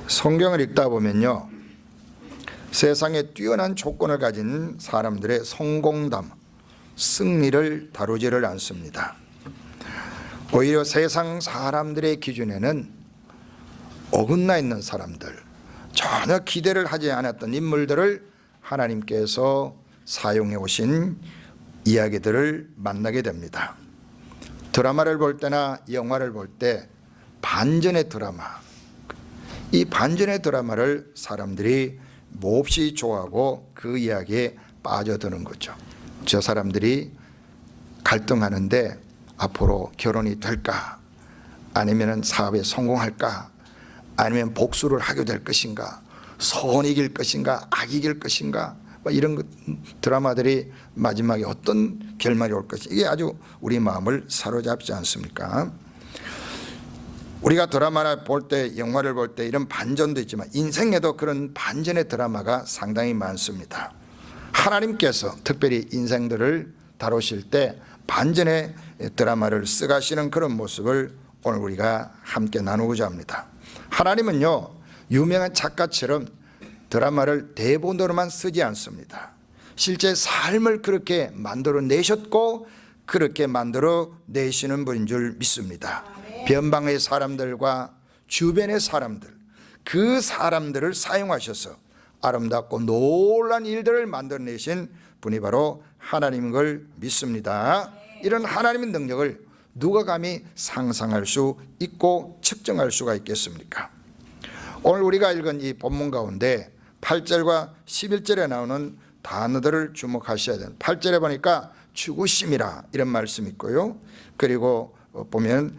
성경을 읽다 보면요, 세상에 뛰어난 조건을 가진 사람들의 성공담, 승리를 다루지를 않습니다. 오히려 세상 사람들의 기준에는 어긋나 있는 사람들, 전혀 기대를 하지 않았던 인물들을 하나님께서 사용해 오신 이야기들을 만나게 됩니다. 드라마를 볼 때나 영화를 볼 때 반전의 드라마, 이 반전의 드라마를 사람들이 몹시 좋아하고 그 이야기에 빠져드는 거죠. 저 사람들이 갈등하는데 앞으로 결혼이 될까, 아니면 사업에 성공할까, 아니면 복수를 하게 될 것인가, 선이 이길 것인가, 악이 이길 것인가, 이런 드라마들이 마지막에 어떤 결말이 올 것인가, 이게 아주 우리 마음을 사로잡지 않습니까? 우리가 드라마를 볼 때, 영화를 볼 때 이런 반전도 있지만 인생에도 그런 반전의 드라마가 상당히 많습니다. 하나님께서 특별히 인생들을 다루실 때 반전의 드라마를 써가시는 그런 모습을 오늘 우리가 함께 나누고자 합니다. 하나님은요, 유명한 작가처럼 드라마를 대본으로만 쓰지 않습니다. 실제 삶을 그렇게 만들어 내셨고 그렇게 만들어 내시는 분인 줄 믿습니다. 변방의 사람들과 주변의 사람들, 그 사람들을 사용하셔서 아름답고 놀라운 일들을 만들어내신 분이 바로 하나님인 걸 믿습니다. 이런 하나님의 능력을 누가 감히 상상할 수 있고 측정할 수가 있겠습니까? 오늘 우리가 읽은 이 본문 가운데 8절과 11절에 나오는 단어들을 주목하셔야 돼요. 8절에 보니까 죽으심이라 이런 말씀이 있고요, 그리고 보면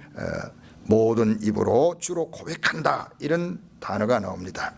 모든 입으로 주로 고백한다 이런 단어가 나옵니다.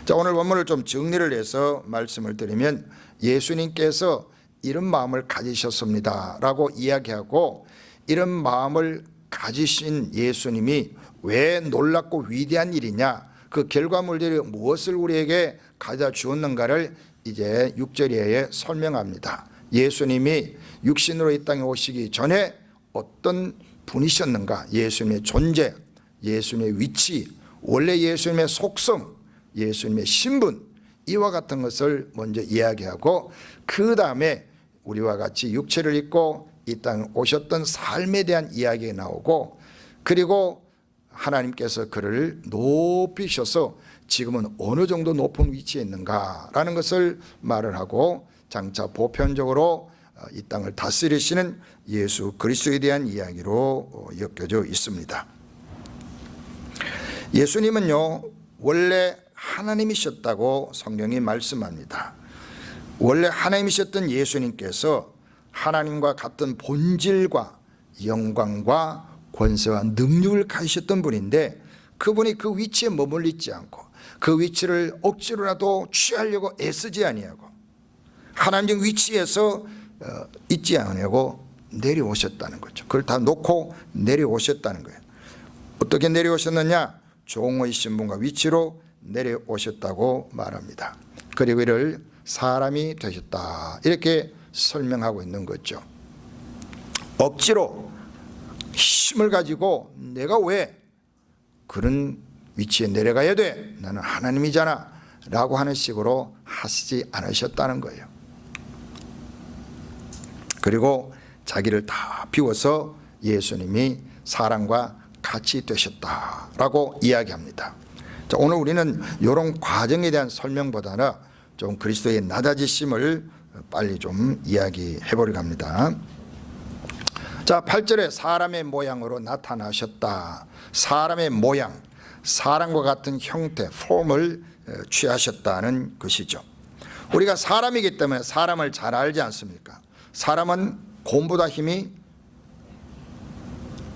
자, 오늘 본문을 좀 정리를 해서 말씀을 드리면, 예수님께서 이런 마음을 가지셨습니다 라고 이야기하고, 이런 마음을 가지신 예수님이 왜 놀랍고 위대한 일이냐, 그 결과물들이 무엇을 우리에게 가져다 주었는가를 이제 6절 이하에 설명합니다. 예수님이 육신으로 이 땅에 오시기 전에 어떤 분이셨는가, 예수님의 존재, 예수님의 위치, 원래 예수님의 속성, 예수님의 신분, 이와 같은 것을 먼저 이야기하고, 그 다음에 우리와 같이 육체를 입고 이 땅에 오셨던 삶에 대한 이야기가 나오고, 그리고 하나님께서 그를 높이셔서 지금은 어느 정도 높은 위치에 있는가라는 것을 말을 하고, 장차 보편적으로 이 땅을 다스리시는 예수 그리스도에 대한 이야기로 엮여져 있습니다. 예수님은요, 원래 하나님이셨다고 성경이 말씀합니다. 원래 하나님이셨던 예수님께서 하나님과 같은 본질과 영광과 권세와 능력을 가지셨던 분인데, 그분이 그 위치에 머물러 있지 않고 그 위치를 억지로라도 취하려고 애쓰지 아니하고 하나님의 위치에서 있지 않으려고 내려오셨다는 거죠. 그걸 다 놓고 내려오셨다는 거예요. 어떻게 내려오셨느냐? 종의 신분과 위치로 내려오셨다고 말합니다. 그리고 이를 사람이 되셨다 이렇게 설명하고 있는 거죠. 억지로 힘을 가지고 내가 왜 그런 위치에 내려가야 돼, 나는 하나님이잖아 라고 하는 식으로 하시지 않으셨다는 거예요. 그리고 자기를 다 비워서 예수님이 사람과 같이 되셨다라고 이야기합니다. 자, 오늘 우리는 이런 과정에 대한 설명보다는 좀 그리스도의 낮아지심을 빨리 좀 이야기해 보려고 합니다. 자, 8절에 사람의 모양으로 나타나셨다. 사람의 모양, 사람과 같은 형태, 폼을 취하셨다는 것이죠. 우리가 사람이기 때문에 사람을 잘 알지 않습니까? 사람은 곰보다 힘이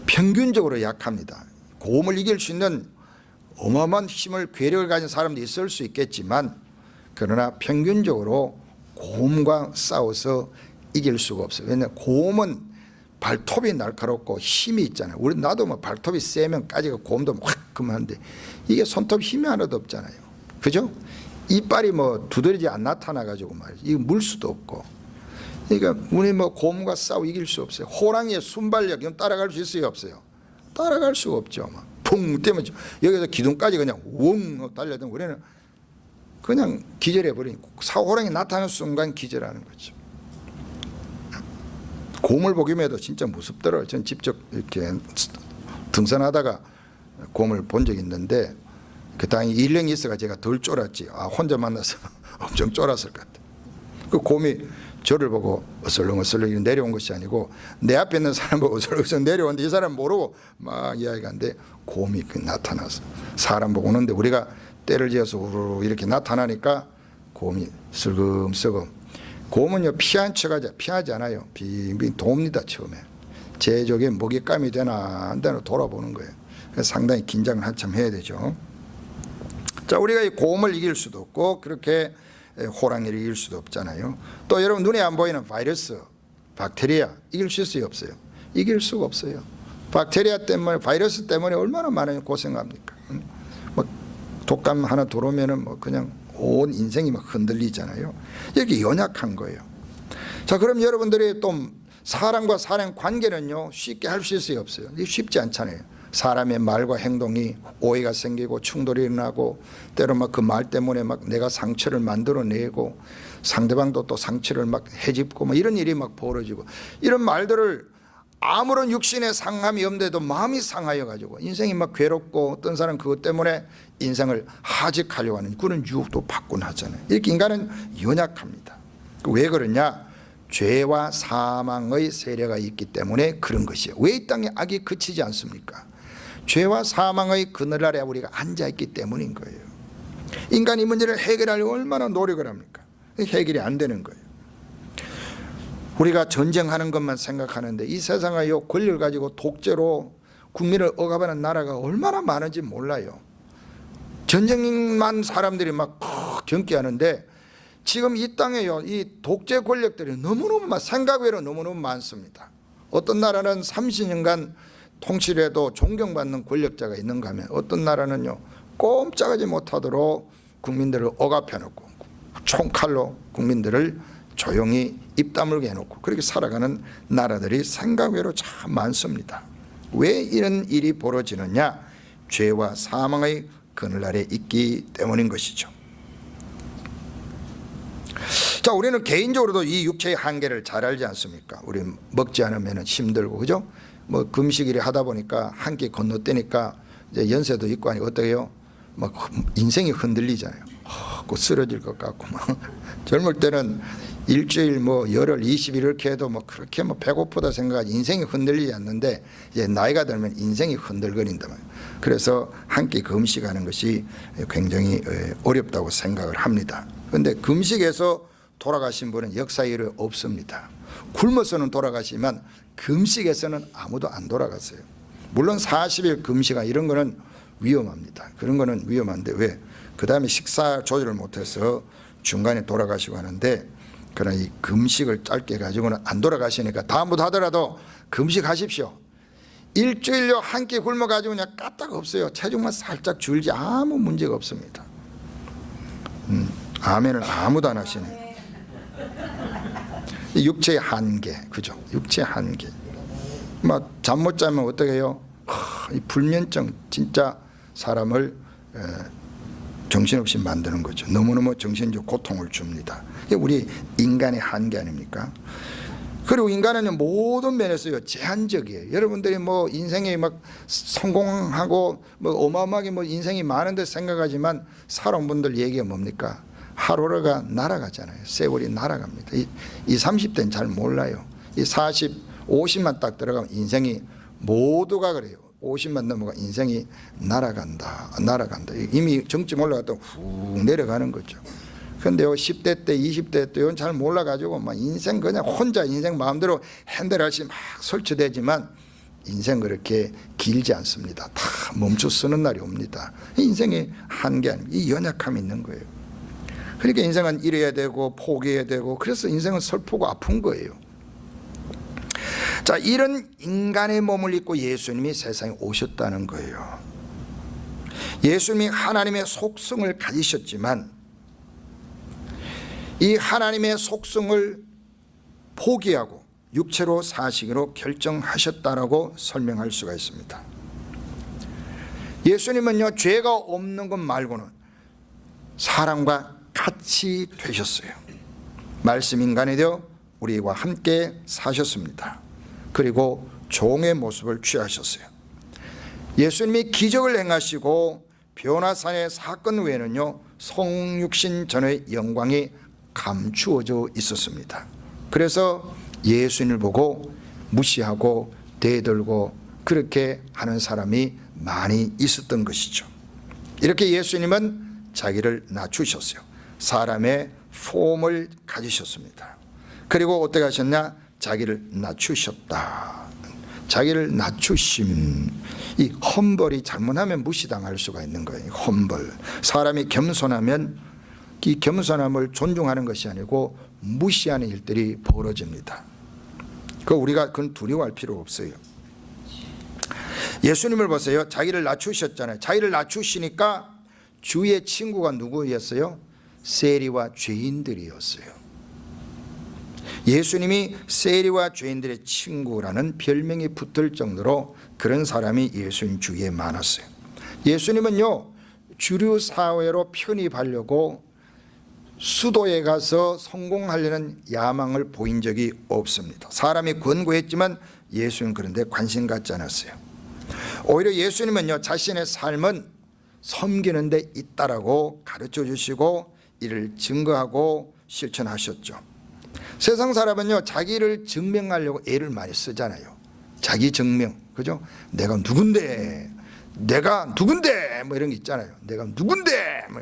평균적으로 약합니다. 곰을 이길 수 있는 어마어마한 힘을, 괴력을 가진 사람도 있을 수 있겠지만, 그러나 평균적으로 곰과 싸워서 이길 수가 없어요. 왜냐하면 곰은 발톱이 날카롭고 힘이 있잖아요. 우리 나도 뭐 발톱이 세면 까지가 곰도 확 그만한데, 이게 손톱 힘이 하나도 없잖아요. 그죠? 이빨이 뭐 두드러지 안 나타나가지고 말이죠. 이거 물 수도 없고. 그러니까 우리 뭐 곰과 싸워 이길 수 없어요. 호랑이의 순발력, 이건 따라갈 수 있어요, 없어요? 따라갈 수가 없죠. 푹 퉁 뛰면 여기서 기둥까지 그냥 웅 달려든 우리는 그냥 기절해버리니 호랑이 나타나는 순간 기절하는 거죠. 곰을 보기만 해도 진짜 무섭더라고요. 전 직접 이렇게 등산하다가 곰을 본 적이 있는데 그 다행히 일령이 있어가 제가 덜 쫄았지. 혼자 만나서 엄청 쫄았을 것 같아요. 그 곰이 저를 보고 어슬렁어슬렁 내려온 것이 아니고 내 앞에 있는 사람 보고 어슬렁어슬렁 내려오는데 이 사람 모르고 막 이야기하는데 곰이 나타나서 사람 보고 오는데 우리가 때를 지어서 우르르 이렇게 나타나니까 곰이 슬금슬금. 곰은요 피한 척하지 피하지 않아요. 빙빙 돕니다. 처음에 제 쪽에 먹잇감이 되나 안 되나 돌아보는 거예요. 그래서 상당히 긴장을 한참 해야 되죠. 자, 우리가 이 곰을 이길 수도 없고 그렇게 호랑이를 이길 수도 없잖아요. 또 여러분 눈에 안 보이는 바이러스, 박테리아 이길 수 있어요 없어요? 이길 수가 없어요. 박테리아 때문에 바이러스 때문에 얼마나 많은 고생합니까? 뭐 독감 하나 들어오면은 뭐 그냥 온 인생이 막 흔들리잖아요. 이렇게 연약한 거예요. 자, 그럼 여러분들이 또 사람과 사람 관계는요 쉽게 할 수 있어요 없어요? 이게 쉽지 않잖아요. 사람의 말과 행동이 오해가 생기고 충돌이 일어나고 때로 막 그 말 때문에 막 내가 상처를 만들어내고 상대방도 또 상처를 막 해집고 막 이런 일이 막 벌어지고 이런 말들을 아무런 육신의 상함이 없는데도 마음이 상하여 가지고 인생이 막 괴롭고 어떤 사람은 그것 때문에 인생을 하직하려고 하는 그런 유혹도 받곤 하잖아요. 이렇게 인간은 연약합니다. 왜 그러냐? 죄와 사망의 세례가 있기 때문에 그런 것이에요. 왜 이 땅에 악이 그치지 않습니까? 죄와 사망의 그늘 아래 우리가 앉아있기 때문인 거예요. 인간이 문제를 해결하려고 얼마나 노력을 합니까? 해결이 안 되는 거예요. 우리가 전쟁하는 것만 생각하는데 이 세상의 권력을 가지고 독재로 국민을 억압하는 나라가 얼마나 많은지 몰라요. 전쟁만 사람들이 막 경계하는데 지금 이 땅에요 이 독재 권력들이 너무너무 생각 외로 너무너무 많습니다. 어떤 나라는 30년간 통치를 해도 존경받는 권력자가 있는가 하면 어떤 나라는요 꼼짝하지 못하도록 국민들을 억압해놓고 총칼로 국민들을 조용히 입 다물게 해놓고 그렇게 살아가는 나라들이 생각 외로 참 많습니다. 왜 이런 일이 벌어지느냐? 죄와 사망의 그늘 아래 있기 때문인 것이죠. 자, 우리는 개인적으로도 이 육체의 한계를 잘 알지 않습니까? 우리 먹지 않으면 힘들고 그죠? 뭐 금식일에 하다 보니까 한 끼 건너뛰니까 이제 연세도 있고 하니 어떻게 해요? 막 인생이 흔들리잖아요. 꼭 쓰러질 것 같고 막 젊을 때는 일주일 뭐 열흘 20일 이렇게 해도 뭐 그렇게 뭐 배고프다 생각하지 인생이 흔들리지 않는데 이제 나이가 들면 인생이 흔들거린다 말이에요. 그래서 한 끼 금식하는 것이 굉장히 어렵다고 생각을 합니다. 그런데 금식에서 돌아가신 분은 역사 일은 없습니다. 굶어서는 돌아가시지만 금식에서는 아무도 안 돌아갔어요. 물론 40일 금식아 이런 거는 위험합니다. 그런 거는 위험한데 왜? 그 다음에 식사 조절을 못해서 중간에 돌아가시고 하는데 그러나 이 금식을 짧게 가지고는 안 돌아가시니까 다음부터 하더라도 금식하십시오. 일주일요 한 끼 굶어 가지고 그냥 까딱 없어요. 체중만 살짝 줄지 아무 문제가 없습니다. 아멘을 아무도 안 하시네. 육체의 한계, 그죠? 육체의 한계. 막 잠 못 자면 어떻게 해요? 이 불면증 진짜 사람을 정신없이 만드는 거죠. 너무너무 정신적 고통을 줍니다. 이게 우리 인간의 한계 아닙니까? 그리고 인간은 모든 면에서요 제한적이에요. 여러분들이 뭐 인생에 막 성공하고 뭐 어마어마하게 뭐 인생이 많은데 생각하지만 살아온 분들 얘기가 뭡니까? 하루가 날아가잖아요. 세월이 날아갑니다. 이 30대는 잘 몰라요. 이 40, 50만 딱 들어가면 인생이 모두가 그래요. 50만 넘어가 인생이 날아간다. 이미 정점 올라갔다 훅 내려가는 거죠. 그런데 10대 때 20대 때 이건 잘 몰라가지고 막 인생 그냥 혼자 인생 마음대로 핸들하시 막 설치되지만 인생 그렇게 길지 않습니다. 다 멈춰 서는 날이 옵니다. 인생의 한계 아닙니까? 이 연약함이 있는 거예요. 그러니까 인생은 이래야 되고 포기해야 되고 그래서 인생은 슬프고 아픈 거예요. 자, 이런 인간의 몸을 입고 예수님이 세상에 오셨다는 거예요. 예수님이 하나님의 속성을 가지셨지만 이 하나님의 속성을 포기하고 육체로 사시기로 결정하셨다라고 설명할 수가 있습니다. 예수님은요, 죄가 없는 것 말고는 사람과 같이 되셨어요. 말씀 인간이 되어 우리와 함께 사셨습니다. 그리고 종의 모습을 취하셨어요. 예수님이 기적을 행하시고 변화산의 사건 외에는요, 성육신 전의 영광이 감추어져 있었습니다. 그래서 예수님을 보고 무시하고 대들고 그렇게 하는 사람이 많이 있었던 것이죠. 이렇게 예수님은 자기를 낮추셨어요. 사람의 폼을 가지셨습니다. 그리고 어떻게 하셨냐? 자기를 낮추셨다. 자기를 낮추심. 이 험벌이 잘못하면 무시당할 수가 있는 거예요. 험벌. 사람이 겸손하면 이 겸손함을 존중하는 것이 아니고 무시하는 일들이 벌어집니다. 우리가 그건 두려워할 필요 없어요. 예수님을 보세요. 자기를 낮추셨잖아요. 자기를 낮추시니까 주의 친구가 누구였어요? 세리와 죄인들이었어요. 예수님이 세리와 죄인들의 친구라는 별명이 붙을 정도로 그런 사람이 예수님 주위에 많았어요. 예수님은요, 주류 사회로 편입하려고 수도에 가서 성공하려는 야망을 보인 적이 없습니다. 사람이 권고했지만 예수님은 그런데 관심 갖지 않았어요. 오히려 예수님은요, 자신의 삶은 섬기는 데 있다라고 가르쳐 주시고 이를 증거하고 실천하셨죠. 세상 사람은요, 자기를 증명하려고 애를 많이 쓰잖아요. 자기 증명, 그죠? 내가 누군데 뭐 이런 게 있잖아요. 내가 누군데 뭐.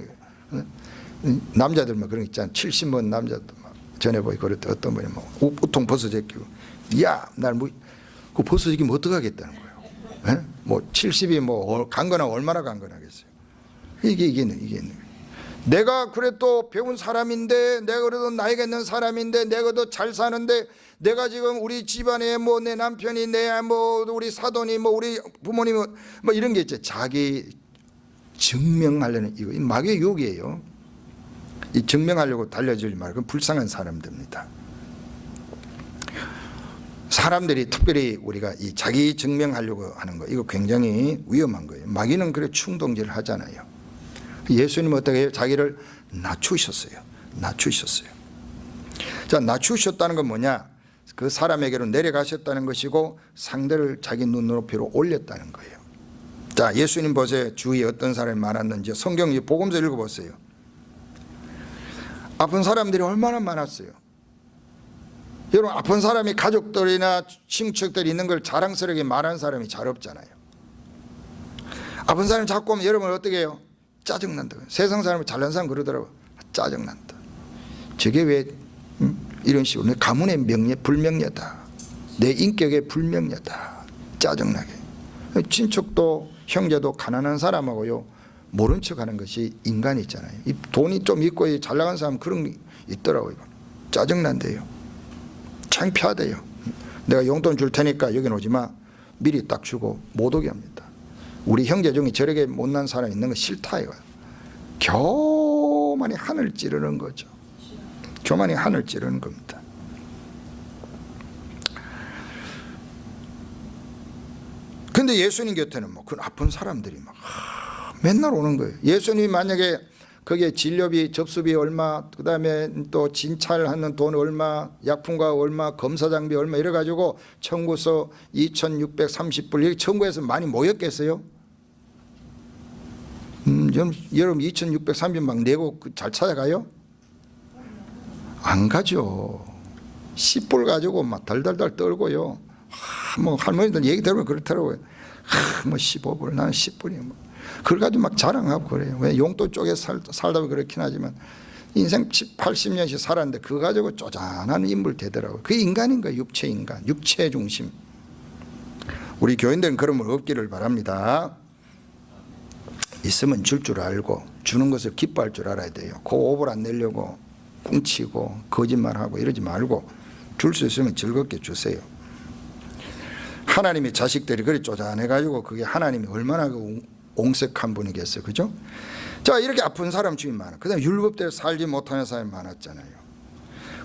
남자들 뭐 그런 거 있잖아요. 70번 남자도 막 전에 보이 그랬대. 어떤 분이 뭐 우통 벗어제끼고, 야, 날 뭐 그 벗어제끼면 어떡하겠다는 거예요. 에? 뭐 70이 뭐 강건하 얼마나 강건하겠어요. 이게 내가 그래도 배운 사람인데, 내가 그래도 나이가 있는 사람인데, 내가 그래도 잘 사는데, 내가 지금 우리 집안에 뭐 내 남편이, 내 뭐 우리 사돈이, 뭐 우리 부모님 뭐 이런 게 있죠. 자기 증명하려는 이거 마귀의 유혹이에요. 이 증명하려고 달려들지 말고 그건 불쌍한 사람들입니다. 사람들이 특별히 우리가 이 자기 증명하려고 하는 거, 이거 굉장히 위험한 거예요. 마귀는 그래 충동질을 하잖아요. 예수님은 어떻게 해요? 자기를 낮추셨어요. 자, 낮추셨다는 건 뭐냐? 그 사람에게로 내려가셨다는 것이고 상대를 자기 눈높이로 올렸다는 거예요. 자, 예수님 보세요. 주위에 어떤 사람이 많았는지 성경 복음서 읽어보세요. 아픈 사람들이 얼마나 많았어요. 여러분, 아픈 사람이 가족들이나 친척들이 있는 걸 자랑스럽게 말하는 사람이 잘 없잖아요. 아픈 사람 자꾸 오면 여러분 어떻게 해요? 짜증난다. 세상 사람은 잘난 사람 그러더라고요. 짜증난다. 저게 왜 이런 식으로 내 가문의 명예 불명예다. 내 인격의 불명예다. 짜증나게. 친척도 형제도 가난한 사람하고요, 모른 척하는 것이 인간이잖아요. 이 돈이 좀 있고 잘 나간 사람 그런 게 있더라고요. 짜증난대요. 창피하대요. 내가 용돈 줄 테니까 여기 오지 마. 미리 딱 주고 못 오게 합니다. 우리 형제 중에 저렇게 못난 사람 있는 거 싫다 이거예요. 교만이 하늘 찌르는 거죠. 교만이 하늘 찌르는 겁니다. 근데 예수님 곁에는 뭐 그 아픈 사람들이 막 맨날 오는 거예요. 예수님이 만약에 거기에 진료비, 접수비 얼마, 그 다음에 또 진찰하는 돈 얼마, 약품가 얼마, 검사장비 얼마 이래가지고 청구서 2,630불 여기 청구해서 많이 모였겠어요? 여러분 2,630 막 내고 잘 찾아가요? 안 가죠. 10불 가지고 막 달달달 떨고요. 뭐 할머니들 얘기 들으면 그렇더라고요. 뭐 15불, 나는 10불이야. 뭐. 그걸 가지고 막 자랑하고 그래요. 왜 용돈 쪽에 살다 보면 그렇긴 하지만 인생 80년씩 살았는데 그거 가지고 쪼잔한 인물 되더라고요. 그게 인간인 거예요. 육체 인간, 육체 중심. 우리 교인들은 그러면 없기를 바랍니다. 있으면 줄 알고 주는 것을 기뻐할 줄 알아야 돼요. 그 오벌 안 내려고 꿍치고 거짓말하고 이러지 말고 줄 수 있으면 즐겁게 주세요. 하나님의 자식들이 그리 쪼잔해가지고 그게 하나님이 얼마나 옹색한 분이겠어요. 그죠? 자, 이렇게 아픈 사람 중에 많아. 그 다음에 율법대로 살지 못하는 사람이 많았잖아요.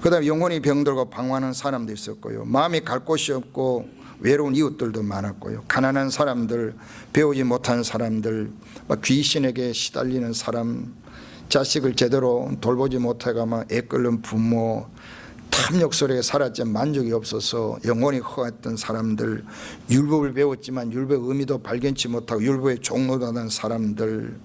그 다음에 영혼이 병들고 방황하는 사람도 있었고요. 마음이 갈 곳이 없고 외로운 이웃들도 많았고요. 가난한 사람들, 배우지 못한 사람들, 막 귀신에게 시달리는 사람, 자식을 제대로 돌보지 못해가 막 애끓는 부모, 탐욕 속에 살았지만 만족이 없어서 영혼이 허했던 사람들, 율법을 배웠지만 율법의 의미도 발견치 못하고 율법에 종노당한 사람들,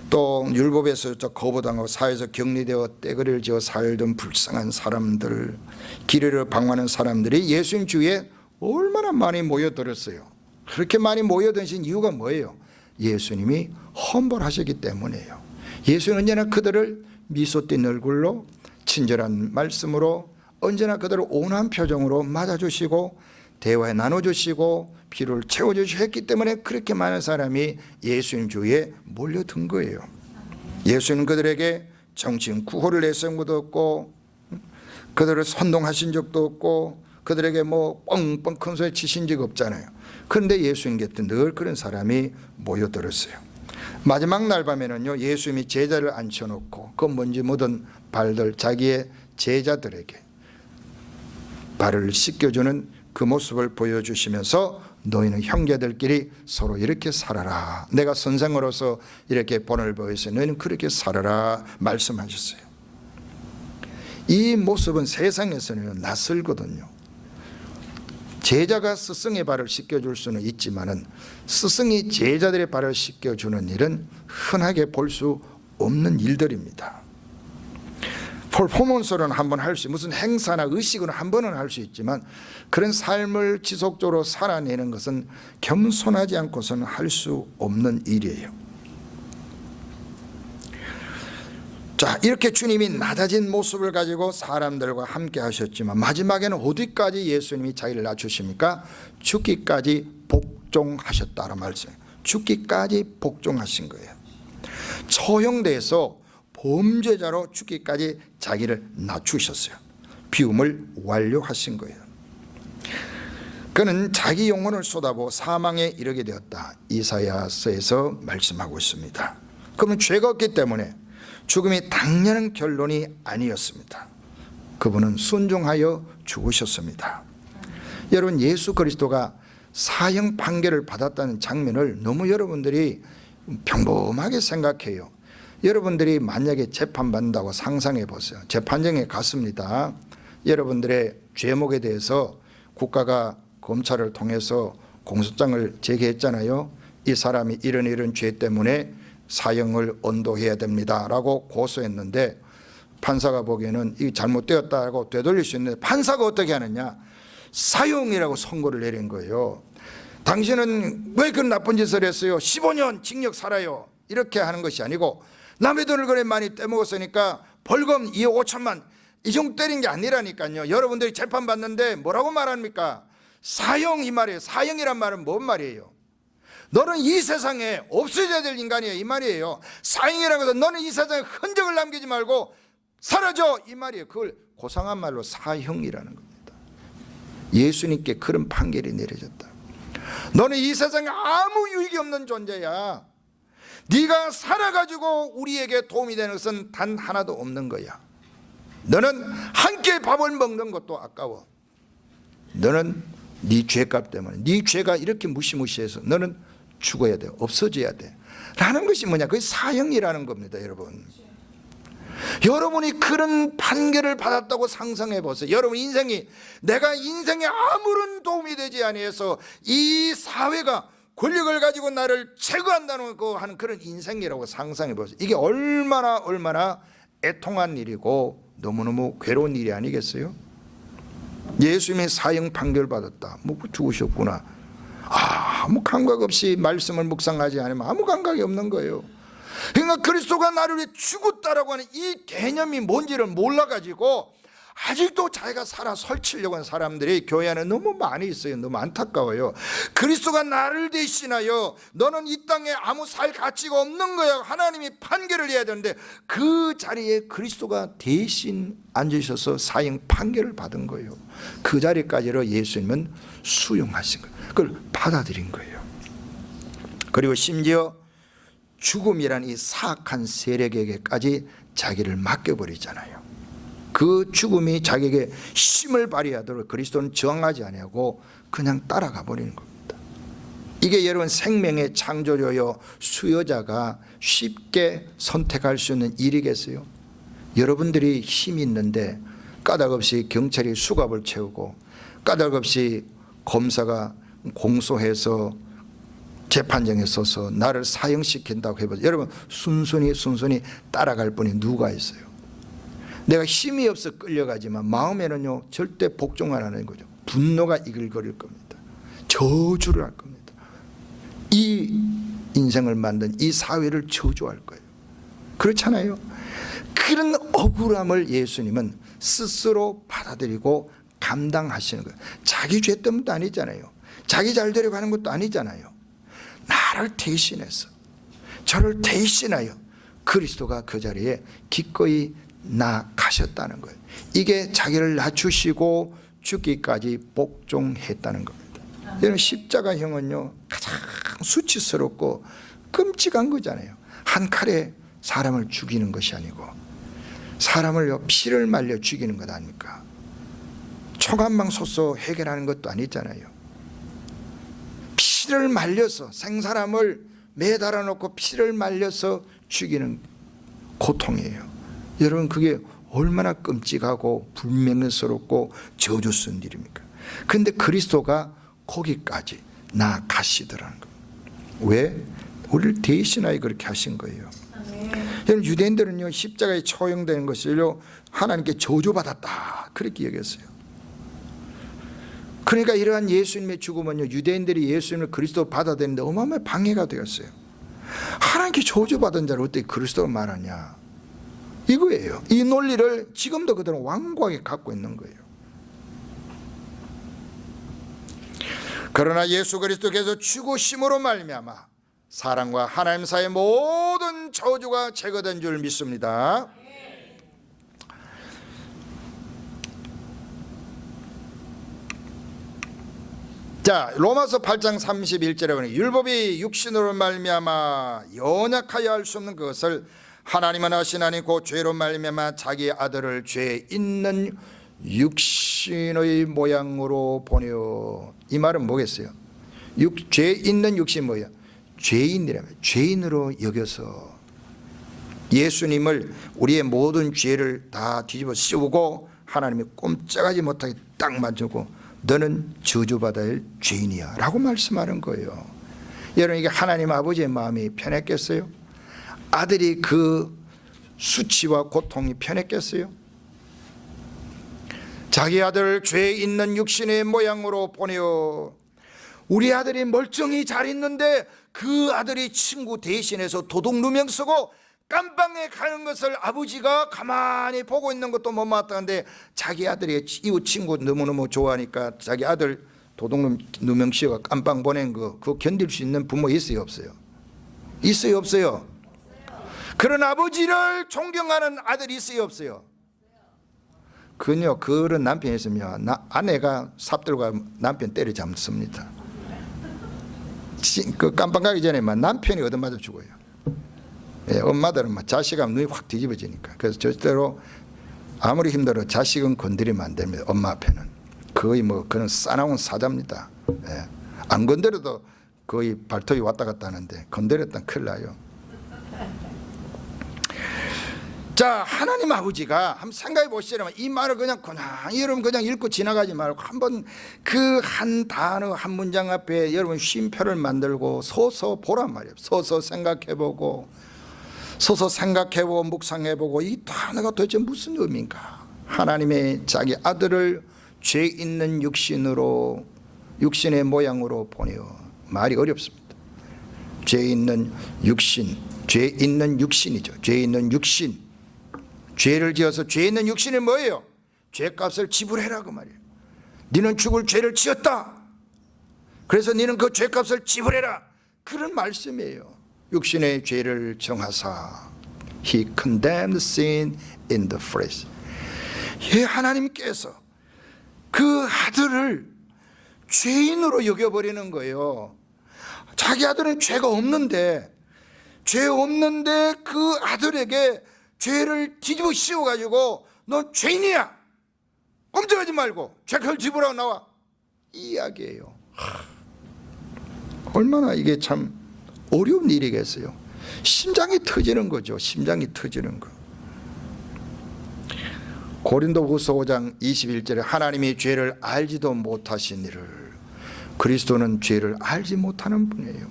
또 율법에서 거부당하고 사회에서 격리되어 떼거리를 지어 살던 불쌍한 사람들, 길을 방황하는 사람들이 예수님 주위에 얼마나 많이 모여들었어요. 그렇게 많이 모여드신 이유가 뭐예요? 예수님이 헌벌하셨기 때문이에요. 예수는 언제나 그들을 미소 띤 얼굴로 친절한 말씀으로 언제나 그들을 온화한 표정으로 맞아주시고 대화에 나눠주시고 필요를 채워주시고 했기 때문에 그렇게 많은 사람이 예수님 주위에 몰려든 거예요. 예수는 그들에게 정치인 구호를 내세운 것도 없고 그들을 선동하신 적도 없고 그들에게 뭐 뻥뻥 큰 소리 치신 적 없잖아요. 그런데 예수님 곁에 늘 그런 사람이 모여들었어요. 마지막 날 밤에는요, 예수님이 제자를 앉혀놓고 그 먼지 묻은 발들, 자기의 제자들에게 발을 씻겨주는 그 모습을 보여주시면서 너희는 형제들끼리 서로 이렇게 살아라. 내가 선생으로서 이렇게 본을 보여서 너희는 그렇게 살아라 말씀하셨어요. 이 모습은 세상에서는 낯설거든요. 제자가 스승의 발을 씻겨줄 수는 있지만은 스승이 제자들의 발을 씻겨주는 일은 흔하게 볼 수 없는 일들입니다. 퍼포먼스로는 한번 할 수, 무슨 행사나 의식으로 한 번은 할 수 있지만 그런 삶을 지속적으로 살아내는 것은 겸손하지 않고서는 할 수 없는 일이에요. 자, 이렇게 주님이 낮아진 모습을 가지고 사람들과 함께 하셨지만 마지막에는 어디까지 예수님이 자기를 낮추십니까? 죽기까지 복종하셨다는 말씀이에요. 죽기까지 복종하신 거예요. 처형돼서 범죄자로 죽기까지 자기를 낮추셨어요. 비움을 완료하신 거예요. 그는 자기 영혼을 쏟아부어 사망에 이르게 되었다. 이사야서에서 말씀하고 있습니다. 그러면 죄가 없기 때문에 죽음이 당연한 결론이 아니었습니다. 그분은 순종하여 죽으셨습니다. 여러분, 예수 그리스도가 사형 판결을 받았다는 장면을 너무 여러분들이 평범하게 생각해요. 여러분들이 만약에 재판받는다고 상상해 보세요. 재판정에 갔습니다. 여러분들의 죄목에 대해서 국가가 검찰을 통해서 공소장을 제기했잖아요. 이 사람이 이런 죄 때문에 사형을 언도해야 됩니다 라고 고소했는데 판사가 보기에는 이 잘못되었다고 되돌릴 수 있는데 판사가 어떻게 하느냐, 사형이라고 선고를 내린 거예요. 당신은 왜 그런 나쁜 짓을 했어요? 15년 징역 살아요. 이렇게 하는 것이 아니고 남의 돈을 그래 많이 떼먹었으니까 벌금 2억 5천만 이 정도 때린 게 아니라니까요. 여러분들이 재판받는데 뭐라고 말합니까? 사형, 이 말이에요. 사형이란 말은 뭔 말이에요? 너는 이 세상에 없어져야 될 인간이야, 이 말이에요. 사형이라는 것은 너는 이 세상에 흔적을 남기지 말고 사라져, 이 말이에요. 그걸 고상한 말로 사형이라는 겁니다. 예수님께 그런 판결이 내려졌다. 너는 이 세상에 아무 유익이 없는 존재야. 네가 살아가지고 우리에게 도움이 되는 것은 단 하나도 없는 거야. 너는 한 끼 밥을 먹는 것도 아까워. 너는 네 죄값 때문에, 네 죄가 이렇게 무시무시해서 너는 죽어야 돼, 없어져야 돼 라는 것이 뭐냐, 그게 사형이라는 겁니다. 여러분이 그런 판결을 받았다고 상상해 보세요. 여러분 인생이, 내가 인생에 아무런 도움이 되지 아니해서 이 사회가 권력을 가지고 나를 제거한다는 거 하는 그런 인생이라고 상상해 보세요. 이게 얼마나 애통한 일이고 너무너무 괴로운 일이 아니겠어요? 예수님이 사형 판결 받았다, 뭐 죽으셨구나, 아무 감각 없이 말씀을 묵상하지 않으면 아무 감각이 없는 거예요. 그러니까 그리스도가 나를 위해 죽었다라고 하는 이 개념이 뭔지를 몰라가지고 아직도 자기가 살아 설치려고 하는 사람들이 교회 안에 너무 많이 있어요. 너무 안타까워요. 그리스도가 나를 대신하여 너는 이 땅에 아무 살 가치가 없는 거야, 하나님이 판결을 해야 되는데 그 자리에 그리스도가 대신 앉으셔서 사형 판결을 받은 거예요. 그 자리까지로 예수님은 수용하신 거예요. 그걸 받아들인 거예요. 그리고 심지어 죽음이란 이 사악한 세력에게까지 자기를 맡겨버리잖아요. 그 죽음이 자기에게 힘을 발휘하도록 그리스도는 저항하지 아니하고 그냥 따라가 버리는 겁니다. 이게 여러분 생명의 창조주요 수여자가 쉽게 선택할 수 있는 일이겠어요? 여러분들이 힘이 있는데 까닭없이 경찰이 수갑을 채우고 까닭없이 검사가 공소해서 재판정에 서서 나를 사형시킨다고 해보세요. 여러분 순순히 따라갈 분이 누가 있어요? 내가 힘이 없어 끌려가지만 마음에는요 절대 복종 안 하는 거죠. 분노가 이글거릴 겁니다. 저주를 할 겁니다. 이 인생을 만든 이 사회를 저주할 거예요. 그렇잖아요. 그런 억울함을 예수님은 스스로 받아들이고 감당하시는 거예요. 자기 죄 때문도 아니잖아요. 자기 잘 되려고 하는 것도 아니잖아요. 나를 대신해서 저를 대신하여 그리스도가 그 자리에 기꺼이 나가셨다는 거예요. 이게 자기를 낮추시고 죽기까지 복종했다는 겁니다. 여러분 십자가형은요 가장 수치스럽고 끔찍한 거잖아요. 한 칼에 사람을 죽이는 것이 아니고 사람을 피를 말려 죽이는 것 아닙니까? 총 한 방 쏘서 해결하는 것도 아니잖아요. 피를 말려서 생사람을 매달아 놓고 피를 말려서 죽이는 고통이에요. 여러분 그게 얼마나 끔찍하고 불명예스럽고 저주 쓴 일입니까? 그런데 그리스도가 거기까지 나아가시더라는 거예요. 왜? 우리를 대신하여 그렇게 하신 거예요. 여러분 유대인들은요 십자가에 처형되는 것을요 하나님께 저주받았다 그렇게 여겼어요. 그러니까 이러한 예수님의 죽음은요 유대인들이 예수님을 그리스도 받아들이는데 어마어마한 방해가 되었어요. 하나님께 저주받은 자를 어떻게 그리스도로 말하냐 이거예요. 이 논리를 지금도 그들은 완고하게 갖고 있는 거예요. 그러나 예수 그리스도께서 죽으심으로 말미암아 사람과 하나님 사이의 모든 저주가 제거된 줄 믿습니다. 자 로마서 8장 31절에 보니 율법이 육신으로 말미암아 연약하여 할 수 없는 그것을 하나님은 하시나니 곧 죄로 말미암아 자기 아들을 죄 있는 육신의 모양으로 보내어. 이 말은 뭐겠어요? 죄 있는 육신 뭐예요? 죄인이라면 죄인으로 여겨서 예수님을 우리의 모든 죄를 다 뒤집어 씌우고 하나님이 꼼짝하지 못하게 딱 맞추고 너는 저주받아야 할 죄인이야 라고 말씀하는 거예요. 여러분 이게 하나님 아버지의 마음이 편했겠어요? 아들이 그 수치와 고통이 편했겠어요? 자기 아들을 죄 있는 육신의 모양으로 보내어. 우리 아들이 멀쩡히 잘 있는데 그 아들이 친구 대신해서 도둑 누명 쓰고 깜빵에 가는 것을 아버지가 가만히 보고 있는 것도 못 마땅한데 자기 아들이 이웃 친구 너무너무 좋아하니까 자기 아들 도둑 누명 씌워 깜빵 보낸 거 그거 견딜 수 있는 부모 있어요 없어요? 있어요 없어요? 그런 아버지를 존경하는 아들이 있어요 없어요? 그런 남편이 있으면 아내가 삽들과 남편 때려잡습니다. 그 깜빵 가기 전에만 남편이 얻어맞아 죽어요. 예, 엄마들은 자식하면 눈이 확 뒤집어지니까. 그래서 절대로 아무리 힘들어 자식은 건드리면 안 됩니다. 엄마 앞에는 거의 그런 싸나운 사자입니다. 예, 안 건드려도 거의 발톱이 왔다 갔다 하는데 건드렸다면 큰일 나요. 자 하나님 아버지가 한번 생각해 보시라면 이 말을 그냥 여러분 그냥 읽고 지나가지 말고 한번 그 한 단어 한 문장 앞에 여러분 쉼표를 만들고 서서 보란 말이에요. 서서 생각해보고 묵상해보고 이 단어가 도대체 무슨 의미인가. 하나님의 자기 아들을 죄 있는 육신의 모양으로 보내어. 말이 어렵습니다. 죄 있는 육신이죠. 죄 있는 육신. 죄를 지어서 죄 있는 육신이 뭐예요? 죄값을 지불해라 그 말이에요. 너는 죽을 죄를 지었다. 그래서 너는 그 죄값을 지불해라. 그런 말씀이에요. 육신의 죄를 정하사 He condemned sin in the flesh. 하나님께서 그 아들을 죄인으로 여겨버리는 거예요. 자기 아들은 죄가 없는데 그 아들에게 죄를 뒤집어 씌워가지고 너 죄인이야, 꼼짝하지 말고 죄를 지불하고 나와, 이 이야기예요. 얼마나 이게 참 어려운 일이겠어요. 심장이 터지는 거죠. 심장이 터지는 거. 고린도후서 5장 21절에 하나님이 죄를 알지도 못하신 이를, 그리스도는 죄를 알지 못하는 분이에요.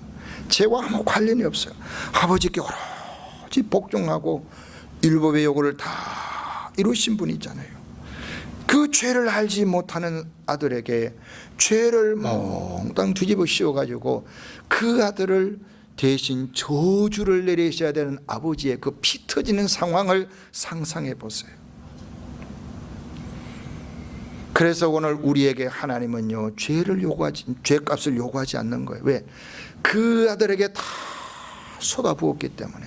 죄와 아무 관련이 없어요. 아버지께 오로지 복종하고 율법의 요구를 다 이루신 분이잖아요. 그 죄를 알지 못하는 아들에게 죄를 몽땅 뒤집어 씌워가지고 그 아들을 대신 저주를 내리셔야 되는 아버지의 그 피 터지는 상황을 상상해 보세요. 그래서 오늘 우리에게 하나님은요, 죄값을 요구하지 않는 거예요. 왜? 그 아들에게 다 쏟아부었기 때문에.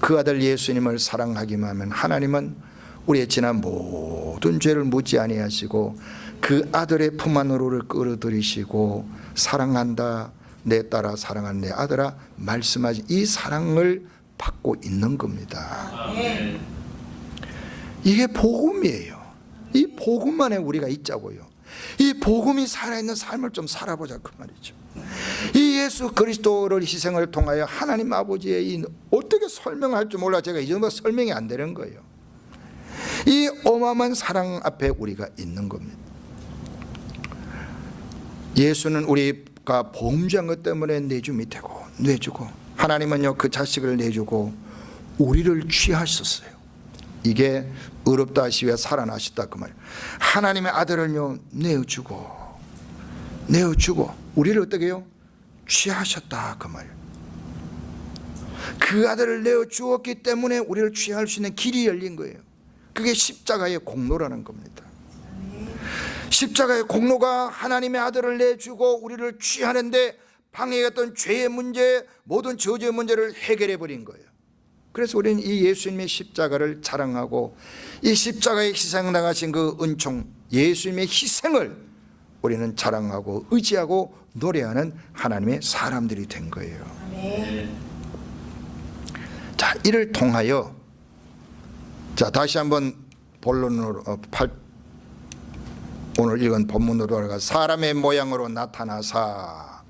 그 아들 예수님을 사랑하기만 하면 하나님은 우리의 지난 모든 죄를 묻지 아니하시고 그 아들의 품 안으로를 끌어들이시고 사랑한다, 내 딸아 사랑하는 내 아들아 말씀하신 이 사랑을 받고 있는 겁니다. 이게 복음이에요. 이 복음만에 우리가 있자고요. 이 복음이 살아있는 삶을 좀 살아보자 그 말이죠. 이 예수 그리스도를 희생을 통하여 하나님 아버지의 이 어떻게 설명할 줄 몰라 제가 이 정도 설명이 안 되는 거예요. 이 어마어마한 사랑 앞에 우리가 있는 겁니다. 예수는 우리가 범죄한 것 때문에 내줌이 되고 내주고, 하나님은요 그 자식을 내주고 우리를 취하셨어요. 이게 의롭다 하시며 살아나셨다 그 말. 하나님의 아들을요 내어주고 우리를 어떻게 해요? 취하셨다 그 말. 그 아들을 내어주었기 때문에 우리를 취할 수 있는 길이 열린 거예요. 그게 십자가의 공로라는 겁니다. 십자가의 공로가 하나님의 아들을 내주고 우리를 취하는데 방해했던 죄의 문제, 모든 저주의 문제를 해결해 버린 거예요. 그래서 우리는 이 예수님의 십자가를 자랑하고 이 십자가에 희생 당하신 그 은총, 예수님의 희생을 우리는 자랑하고 의지하고 노래하는 하나님의 사람들이 된 거예요. 자, 이를 통하여 자 다시 한번 본론으로 오늘 읽은 본문으로 돌아가 사람의 모양으로 나타나사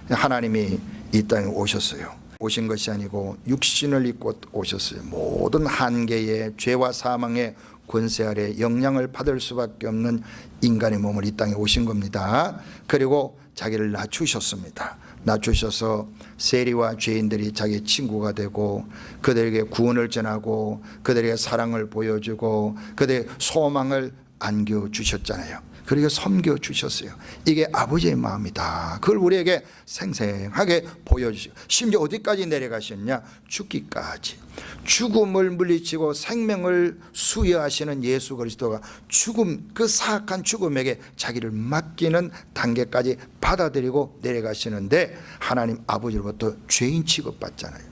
하나님이 이 땅에 오셨어요. 오신 것이 아니고 육신을 입고 오셨어요. 모든 한계의 죄와 사망의 권세 아래 영향을 받을 수밖에 없는 인간의 몸을 이 땅에 오신 겁니다. 그리고 자기를 낮추셨습니다. 낮추셔서 세리와 죄인들이 자기의 친구가 되고 그들에게 구원을 전하고 그들에게 사랑을 보여주고 그들의 소망을 안겨주셨잖아요. 그리고 섬겨주셨어요. 이게 아버지의 마음이다. 그걸 우리에게 생생하게 보여주시고, 심지어 어디까지 내려가셨냐? 죽기까지. 죽음을 물리치고 생명을 수여하시는 예수 그리스도가 죽음, 그 사악한 죽음에게 자기를 맡기는 단계까지 받아들이고 내려가시는데 하나님 아버지로부터 죄인 취급받잖아요.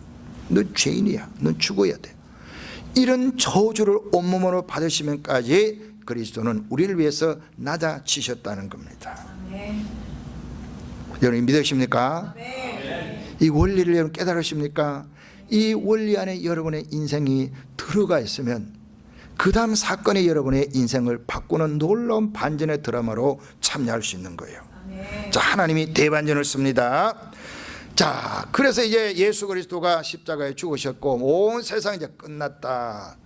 너 죄인이야. 넌 죽어야 돼. 이런 저주를 온몸으로 받으시면까지 그리스도는 우리를 위해서 낮아지셨다는 겁니다. 여러분 믿으십니까? 이 원리를 여러분 깨달으십니까? 이 원리 안에 여러분의 인생이 들어가 있으면 그 다음 사건이 여러분의 인생을 바꾸는 놀라운 반전의 드라마로 참여할 수 있는 거예요. 자, 하나님이 대반전을 씁니다. 자, 그래서 이제 예수 그리스도가 십자가에 죽으셨고 온 세상이 이제 끝났다.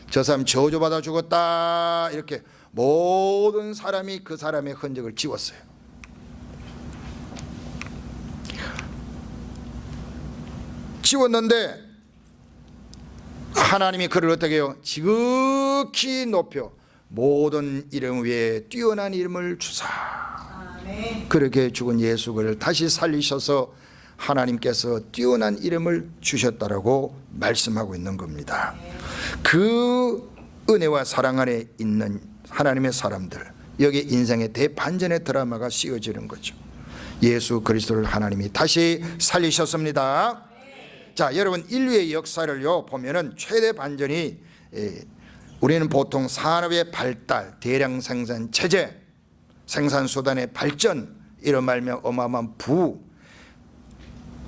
저 사람 저주받아 죽었다. 이렇게 모든 사람이 그 사람의 흔적을 지웠어요. 지웠는데 하나님이 그를 어떻게 해요? 지극히 높여 모든 이름 위에 뛰어난 이름을 주사. 그렇게 죽은 예수를 다시 살리셔서 하나님께서 뛰어난 이름을 주셨다라고 말씀하고 있는 겁니다. 그 은혜와 사랑 안에 있는 하나님의 사람들, 여기 인생의 대반전의 드라마가 씌워지는 거죠. 예수 그리스도를 하나님이 다시 살리셨습니다. 자, 여러분 인류의 역사를요 보면은 최대 반전이 우리는 보통 산업의 발달, 대량 생산 체제, 생산 수단의 발전, 이런 말면 어마어마한 부,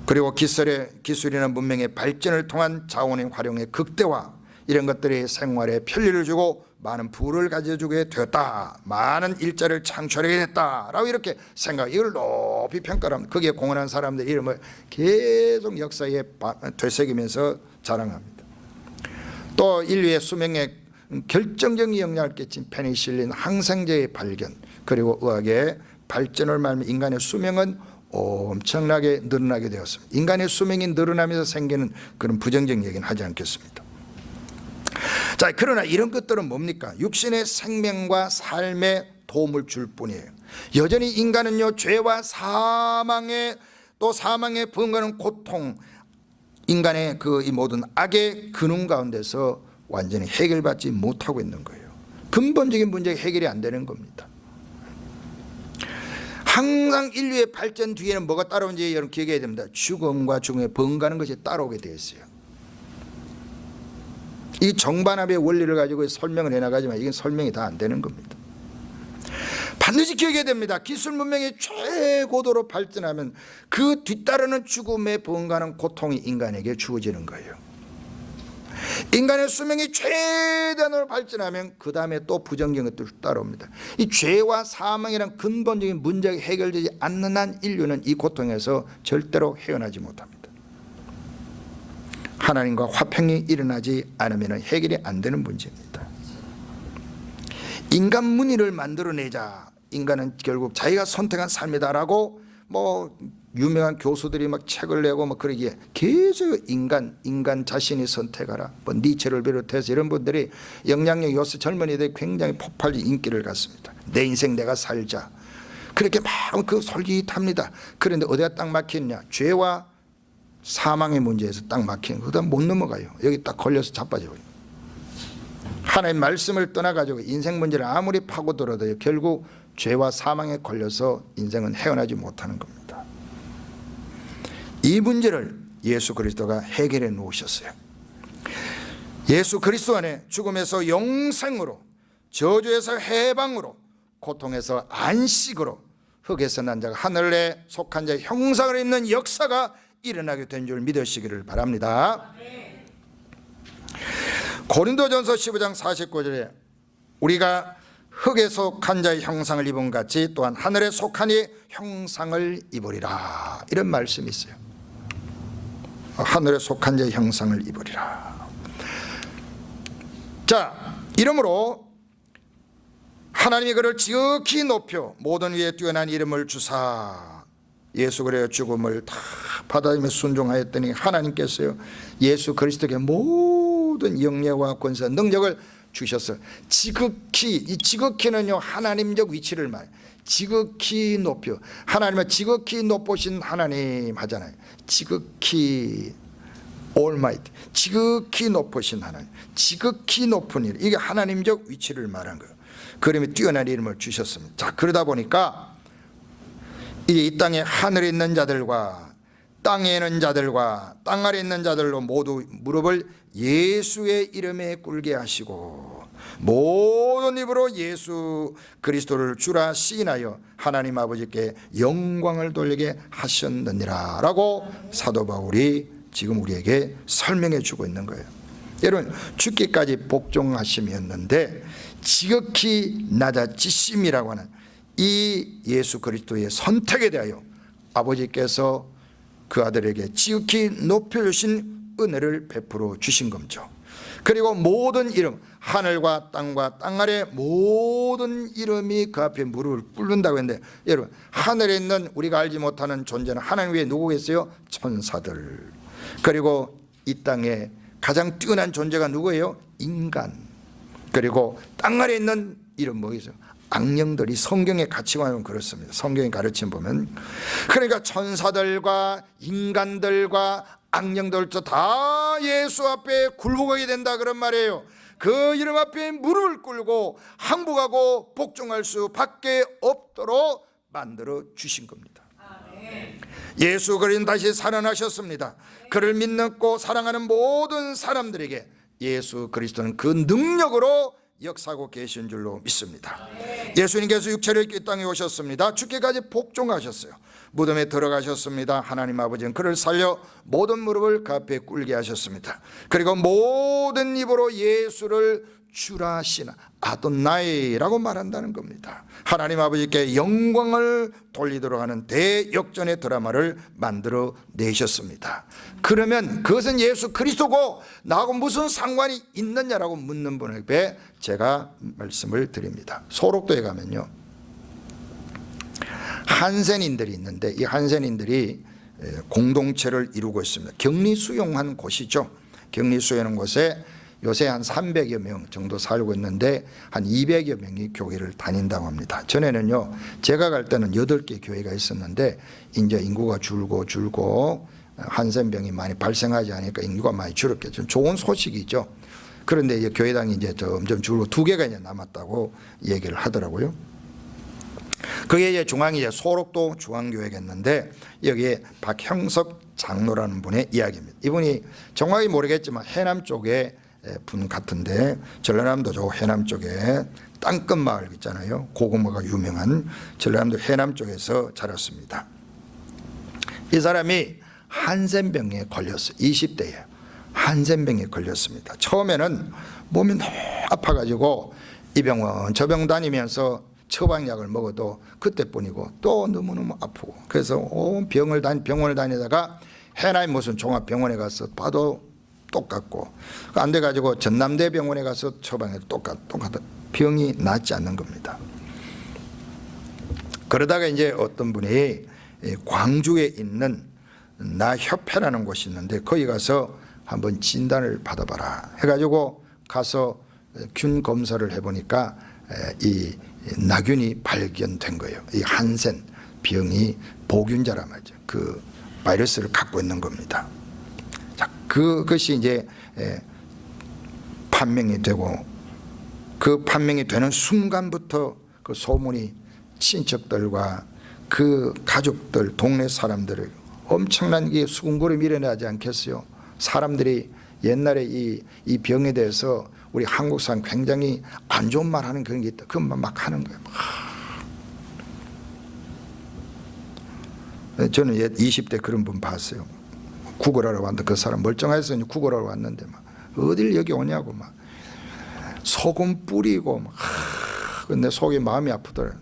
그리고 기술이나 문명의 발전을 통한 자원의 활용의 극대화, 이런 것들이 생활에 편리를 주고 많은 부를 가져주게 되었다, 많은 일자리를 창출하게 됐다라고 이렇게 생각, 이걸 높이 평가를 합니다. 거기에 공헌한 사람들 이름을 계속 역사에 되새기면서 자랑합니다. 또 인류의 수명에 결정적인 영향을 끼친 페니실린 항생제의 발견, 그리고 의학의 발전을 말하면 인간의 수명은 엄청나게 늘어나게 되었습니다. 인간의 수명이 늘어나면서 생기는 그런 부정적인 얘기는 하지 않겠습니다. 자, 그러나 이런 것들은 뭡니까? 육신의 생명과 삶에 도움을 줄 뿐이에요. 여전히 인간은요, 죄와 사망에, 또 사망에 부응하는 고통, 인간의 이 모든 악의 근원 가운데서 완전히 해결받지 못하고 있는 거예요. 근본적인 문제가 해결이 안 되는 겁니다. 항상 인류의 발전 뒤에는 뭐가 따라오는지 여러분 기억해야 됩니다. 죽음과 죽음에 번가는 것이 따라오게 되어 있어요. 이 정반합의 원리를 가지고 설명을 해나가지만 이건 설명이 다 안 되는 겁니다. 반드시 기억해야 됩니다. 기술 문명이 최고도로 발전하면 그 뒤따르는 죽음에 번가는 고통이 인간에게 주어지는 거예요. 인간의 수명이 최대한으로 발전하면 그 다음에 또 부정적인 것들이 따라옵니다. 이 죄와 사망이란 근본적인 문제가 해결되지 않는 한 인류는 이 고통에서 절대로 헤어나지 못합니다. 하나님과 화평이 일어나지 않으면 해결이 안 되는 문제입니다. 인간 문의를 만들어내자, 인간은 결국 자기가 선택한 삶이다라고 유명한 교수들이 막 책을 내고 그러기에 계속 인간 자신이 선택하라, 니체를 비롯해서 이런 분들이 영향력이 요새 젊은이들이 굉장히 폭발적 인기를 갖습니다. 내 인생 내가 살자, 그렇게 막 그 솔깃합니다. 그런데 어디가 딱 막히느냐? 죄와 사망의 문제에서 딱 막히는 거다. 못 넘어가요. 여기 딱 걸려서 자빠져요. 하나님의 말씀을 떠나가지고 인생 문제를 아무리 파고들어도 결국 죄와 사망에 걸려서 인생은 헤어나지 못하는 겁니다. 이 문제를 예수 그리스도가 해결해 놓으셨어요. 예수 그리스도 안에 죽음에서 영생으로, 저주에서 해방으로, 고통에서 안식으로, 흙에서 난 자가 하늘에 속한 자의 형상을 입는 역사가 일어나게 된 줄 믿으시기를 바랍니다. 고린도전서 15장 49절에 우리가 흙에 속한 자의 형상을 입은 같이 또한 하늘에 속한 이의 형상을 입으리라, 이런 말씀이 있어요. 하늘에 속한 자의 형상을 입으리라. 자, 이러므로 하나님이 그를 지극히 높여 모든 위에 뛰어난 이름을 주사 예수 그리스도의 죽음을 다 받아들이며 순종하였더니 하나님께서요, 예수 그리스도에게 모든 영예와 권세 능력을 주셨어요. 지극히, 이 지극히는요 하나님적 위치를 말해요. 지극히 높여, 하나님은 지극히 높으신 하나님 하잖아요. 지극히 almighty, 지극히 높으신 하나님, 지극히 높은 일, 이게 하나님적 위치를 말한 거예요. 그러면 뛰어난 이름을 주셨습니다. 자, 그러다 보니까 이제 이 땅에 하늘에 있는 자들과 땅에 있는 자들과 땅 아래 있는 자들로 모두 무릎을 예수의 이름에 꿇게 하시고 모든 입으로 예수 그리스도를 주라 시인하여 하나님 아버지께 영광을 돌리게 하셨느니라 라고 사도 바울이 지금 우리에게 설명해 주고 있는 거예요. 여러분, 죽기까지 복종하심이었는데 지극히 낮아지심이라고 하는 이 예수 그리스도의 선택에 대하여 아버지께서 그 아들에게 지극히 높여주신 은혜를 베풀어 주신 겁니다. 그리고 모든 이름, 하늘과 땅과 땅 아래 모든 이름이 그 앞에 무릎을 꿇는다고 했는데, 여러분, 하늘에 있는 우리가 알지 못하는 존재는 하나님 외에 누구 계세요? 천사들. 그리고 이 땅에 가장 뛰어난 존재가 누구예요? 인간. 그리고 땅 아래 있는 이름 뭐겠어요? 악령들이 성경의 가치관은 그렇습니다. 성경의 가르침 보면, 그러니까 천사들과 인간들과 악령들도 다 예수 앞에 굴복하게 된다 그런 말이에요. 그 이름 앞에 무릎을 꿇고 항복하고 복종할 수밖에 없도록 만들어 주신 겁니다. 예수 그리스도는 다시 살아나셨습니다. 그를 믿고 사랑하는 모든 사람들에게 예수 그리스도는 그 능력으로 역사하고 계신 줄로 믿습니다. 예수님께서 육체를 입고 이 땅에 오셨습니다. 죽기까지 복종하셨어요. 무덤에 들어가셨습니다. 하나님 아버지는 그를 살려 모든 무릎을 그 앞에 꿇게 하셨습니다. 그리고 모든 입으로 예수를 주라시나 아돈나이라고 말한다는 겁니다. 하나님 아버지께 영광을 돌리도록 하는 대역전의 드라마를 만들어 내셨습니다. 그러면 그것은 예수 그리스도고 나하고 무슨 상관이 있느냐라고 묻는 분에게 제가 말씀을 드립니다. 소록도에 가면요, 한센인들이 있는데 이 한센인들이 공동체를 이루고 있습니다. 격리 수용한 곳이죠. 격리 수용하는 곳에 요새 한 300여 명 정도 살고 있는데 한 200여 명이 교회를 다닌다고 합니다. 전에는요, 제가 갈 때는 8개 교회가 있었는데 이제 인구가 줄고 한센병이 많이 발생하지 않으니까 인구가 많이 줄었겠죠. 좋은 소식이죠. 그런데 이제 교회당이 이제 점점 줄고 2개가 이제 남았다고 얘기를 하더라고요. 그게 이제 중앙이 이제 소록도 중앙교회겠는데 여기에 박형석 장로라는 분의 이야기입니다. 이분이 정확히 모르겠지만 해남 쪽에 분 같은데, 전라남도 저 해남 쪽에 땅끝 마을 있잖아요. 고구마가 유명한 전라남도 해남 쪽에서 자랐습니다. 이 사람이 한센병에 걸렸어요. 20대에 한센병에 걸렸습니다. 처음에는 몸이 너무 아파가지고 이 병원 저 병 다니면서 처방약을 먹어도 그때뿐이고 또 너무너무 아프고, 그래서 병원을 다니다가 해남의 무슨 종합병원에 가서 봐도 똑같고, 안 돼가지고 전남대병원에 가서 처방해도 똑같아 병이 낫지 않는 겁니다. 그러다가 이제 어떤 분이 광주에 있는 나협회라는 곳이 있는데 거기 가서 한번 진단을 받아봐라 해가지고 가서 균 검사를 해보니까 이 나균이 발견된 거예요. 이 한센 병이 보균자란 말이죠. 그 바이러스를 갖고 있는 겁니다. 자, 그것이 이제 판명이 되고, 그 판명이 되는 순간부터 그 소문이 친척들과 그 가족들, 동네 사람들을 엄청난 게 수군거림이 일어나지 않겠어요? 사람들이 옛날에 이 병에 대해서 우리 한국 사람 굉장히 안 좋은 말 하는 그런 게 있다. 그것만 막 하는 거예요. 저는 20대 그런 분 봤어요. 구걸하러 왔는데 그 사람 멀쩡해서 구걸하러 왔는데 막 어딜 여기 오냐고 막 소금 뿌리고 막 근데 속이 마음이 아프더라.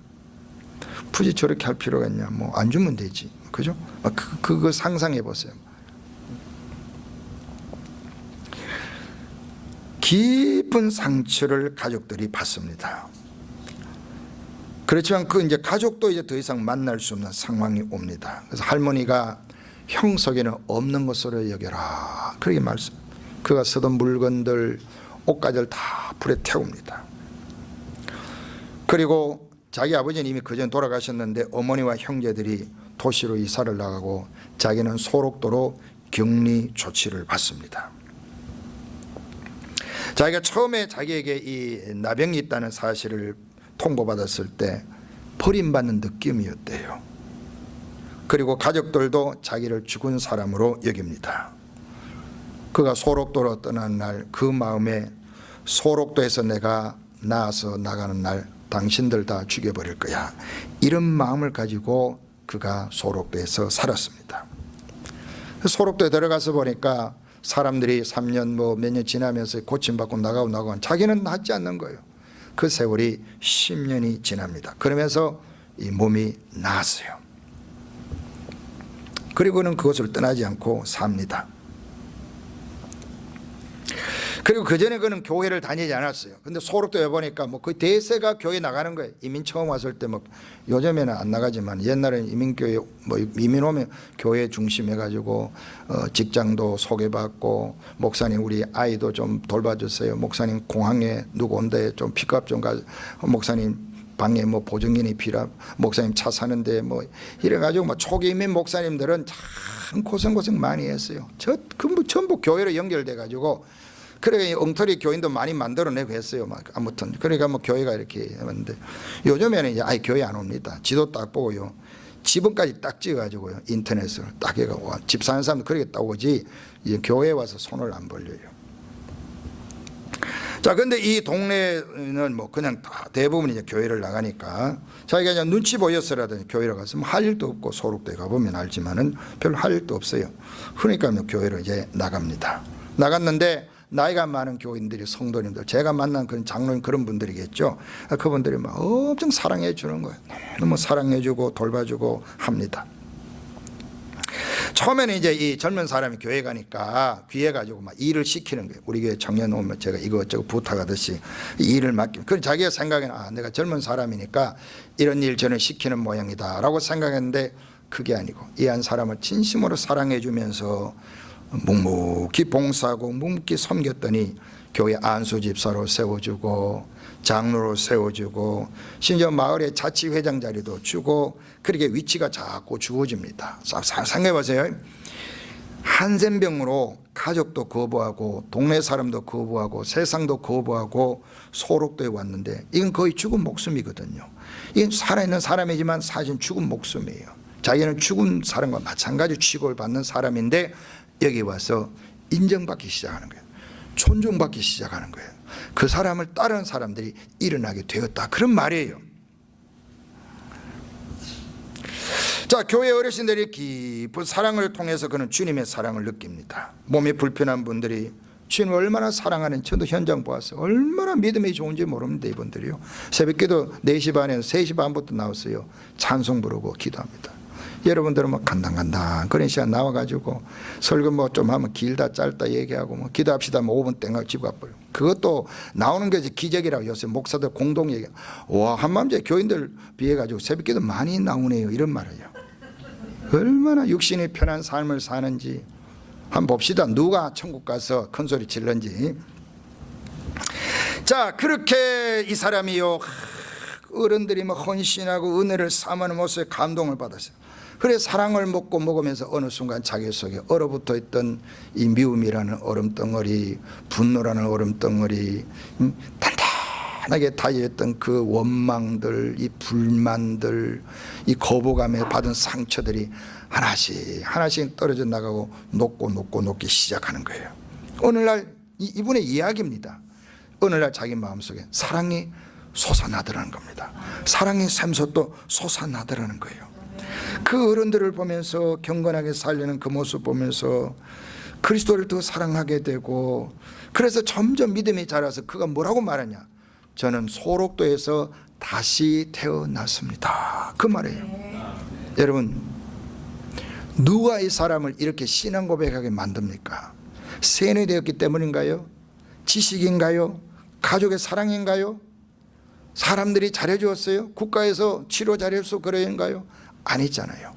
굳이 저렇게 할 필요가 있냐? 뭐 안 주면 되지. 그죠? 그거 상상해 보세요. 깊은 상처를 가족들이 받습니다. 그렇지만 그 이제 가족도 이제 더 이상 만날 수 없는 상황이 옵니다. 그래서 할머니가 형석에는 없는 것으로 여겨라, 그렇게 말씀. 그가 쓰던 물건들, 옷가지를 다 불에 태웁니다. 그리고 자기 아버지는 이미 그전 돌아가셨는데 어머니와 형제들이 도시로 이사를 나가고 자기는 소록도로 격리 조치를 받습니다. 자기가 처음에 자기에게 이 나병이 있다는 사실을 통보받았을 때 버림받는 느낌이었대요. 그리고 가족들도 자기를 죽은 사람으로 여깁니다. 그가 소록도로 떠나는 날 그 마음에 소록도에서 내가 나와서 나가는 날 당신들 다 죽여버릴 거야, 이런 마음을 가지고 그가 소록도에서 살았습니다. 소록도에 들어가서 보니까 사람들이 3년 몇 년 지나면서 고침받고 나가고 자기는 낫지 않는 거예요. 그 세월이 10년이 지납니다. 그러면서 이 몸이 나았어요. 그리고는 그것을 떠나지 않고 삽니다. 그리고 그 전에 그는 교회를 다니지 않았어요. 근데 소록도에 보니까 뭐 거의 대세가 교회 나가는 거예요. 이민 처음 왔을 때 뭐 요즘에는 안 나가지만 옛날에는 이민교회 뭐 이민 오면 교회 중심해가지고 직장도 소개받고, 목사님 우리 아이도 좀 돌봐주세요, 목사님 공항에 누구 온대 좀 픽업 좀 가, 목사님 방에 뭐 보증인이 필요하, 목사님 차 사는데 뭐 이래가지고 뭐 초기 이민 목사님들은 참 고생 많이 했어요. 전부 교회로 연결돼가지고. 그러니까 엉터리 교인도 많이 만들어내고 했어요. 막 아무튼 그러니까 뭐 교회가 이렇게 했는데 요즘에는 이제 아예 교회 안 옵니다. 지도 딱 보고요, 지번까지 딱 찍어가지고요, 인터넷을 딱 해가지고 집 사는 사람도 그렇게 딱 오지 이제 교회에 와서 손을 안 벌려요. 자, 근데 이 동네는 뭐 그냥 다 대부분 이제 교회를 나가니까 자기가 그냥 눈치 보였어라도 교회를 가서 뭐 할 일도 없고, 소록도에 가보면 알지만은 별로 할 일도 없어요. 그러니까 뭐 교회로 이제 나갑니다. 나갔는데 나이가 많은 교인들이, 성도님들, 제가 만난 그런 장로님, 그런 분들이겠죠. 그분들이 막 엄청 사랑해 주는 거예요. 너무 사랑해 주고 돌봐주고 합니다. 처음에는 이제 이 젊은 사람이 교회 가니까 귀해 가지고 막 일을 시키는 거예요. 우리 교회 청년 오면 제가 이것저것 부탁하듯이 일을 맡기면, 그럼 자기가 생각에는 내가 젊은 사람이니까 이런 일 저는 시키는 모양이다 라고 생각했는데, 그게 아니고 이 한 사람을 진심으로 사랑해 주면서 묵묵히 봉사하고 묵묵히 섬겼더니 교회 안수 집사로 세워주고 장로로 세워주고 심지어 마을의 자치회장 자리도 주고, 그렇게 위치가 자꾸 주어집니다. 상상해 보세요. 한센병으로 가족도 거부하고 동네 사람도 거부하고 세상도 거부하고 소록도에 왔는데, 이건 거의 죽은 목숨이거든요. 이건 살아있는 사람이지만 사실 죽은 목숨이에요. 자기는 죽은 사람과 마찬가지 취급을 받는 사람인데 여기 와서 인정받기 시작하는 거예요. 존중받기 시작하는 거예요. 그 사람을 따르는 사람들이 일어나게 되었다, 그런 말이에요. 자, 교회 어르신들이 깊은 사랑을 통해서 그는 주님의 사랑을 느낍니다. 몸이 불편한 분들이 주님을 얼마나 사랑하는, 저도 현장 보았어요. 얼마나 믿음이 좋은지 모릅니다. 이분들이요, 새벽기도 4시 반에서 3시 반부터 나왔어요. 찬송 부르고 기도합니다. 여러분들은 뭐 간당간당 그런 시간 나와가지고 설교 뭐 좀 하면 길다 짧다 얘기하고 뭐 기도합시다 뭐 5분 땡하고 집 가버려. 그것도 나오는 게 기적이라고 요새 목사들 공동 얘기. 와, 한맘제 교인들 비해가지고 새벽기도 많이 나오네요, 이런 말이에요. 얼마나 육신이 편한 삶을 사는지 한번 봅시다. 누가 천국 가서 큰 소리 질는지. 자, 그렇게 이 사람이요, 어른들이 뭐 헌신하고 은혜를 삼하는 모습에 감동을 받았어요. 그래 사랑을 먹고 먹으면서 어느 순간 자기 속에 얼어붙어 있던 이 미움이라는 얼음덩어리, 분노라는 얼음덩어리, 단단하게 달려있던 그 원망들, 이 불만들, 이 거부감에 받은 상처들이 하나씩 하나씩 떨어져 나가고 녹기 시작하는 거예요. 어느 날, 이분의 이야기입니다. 어느 날 자기 마음속에 사랑이 솟아나더라는 겁니다. 사랑의 샘솟도 솟아나더라는 거예요. 그 어른들을 보면서 경건하게 살려는 그 모습 보면서 그리스도를 더 사랑하게 되고, 그래서 점점 믿음이 자라서 그가 뭐라고 말하냐, 저는 소록도에서 다시 태어났습니다, 그 말이에요. 여러분, 누가 이 사람을 이렇게 신앙 고백하게 만듭니까? 세뇌되었기 때문인가요? 지식인가요? 가족의 사랑인가요? 사람들이 잘해주었어요? 국가에서 치료 잘해서 그런가요? 아니잖아요.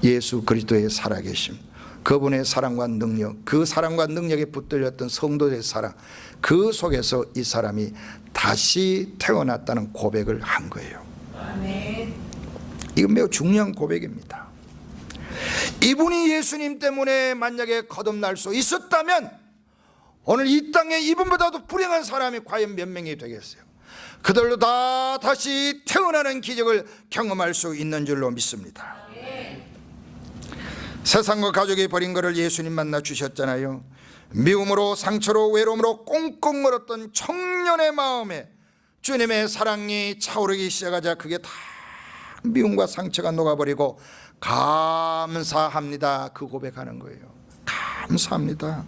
예수 그리스도의 살아계심, 그분의 사랑과 능력, 그 사랑과 능력에 붙들렸던 성도의 사랑, 그 속에서 이 사람이 다시 태어났다는 고백을 한 거예요. 아멘. 이건 매우 중요한 고백입니다. 이분이 예수님 때문에 만약에 거듭날 수 있었다면 오늘 이 땅에 이분보다도 불행한 사람이 과연 몇 명이 되겠어요? 그들도 다 다시 태어나는 기적을 경험할 수 있는 줄로 믿습니다. 세상과 가족이 버린 것을 예수님 만나 주셨잖아요. 미움으로 상처로 외로움으로 꽁꽁 얼었던 청년의 마음에 주님의 사랑이 차오르기 시작하자 그게 다 미움과 상처가 녹아버리고 감사합니다, 그 고백하는 거예요. 감사합니다.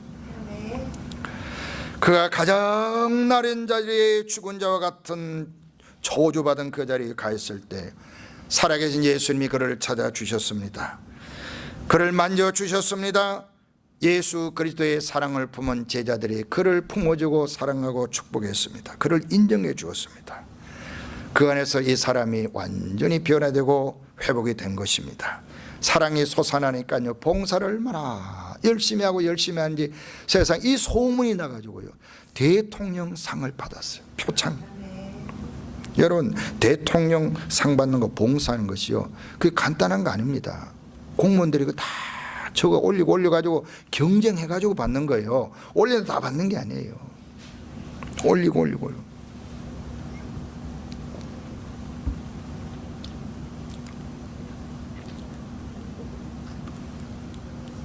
그가 가장 나른 자리에 죽은 자와 같은 저주받은 그 자리에 가 있을 때 살아계신 예수님이 그를 찾아주셨습니다. 그를 만져주셨습니다. 예수 그리스도의 사랑을 품은 제자들이 그를 품어주고 사랑하고 축복했습니다. 그를 인정해 주었습니다. 그 안에서 이 사람이 완전히 변화되고 회복이 된 것입니다. 사랑이 솟아나니까요, 봉사를 얼마나 열심히 하고 열심히 하는지 세상 이 소문이 나가지고요, 대통령상을 받았어요. 표창. 여러분, 대통령상 받는 거, 봉사하는 것이요, 그게 간단한 거 아닙니다. 공무원들이 다 저거 올려가지고 경쟁해가지고 받는 거예요. 올려도 다 받는 게 아니에요. 올리고요.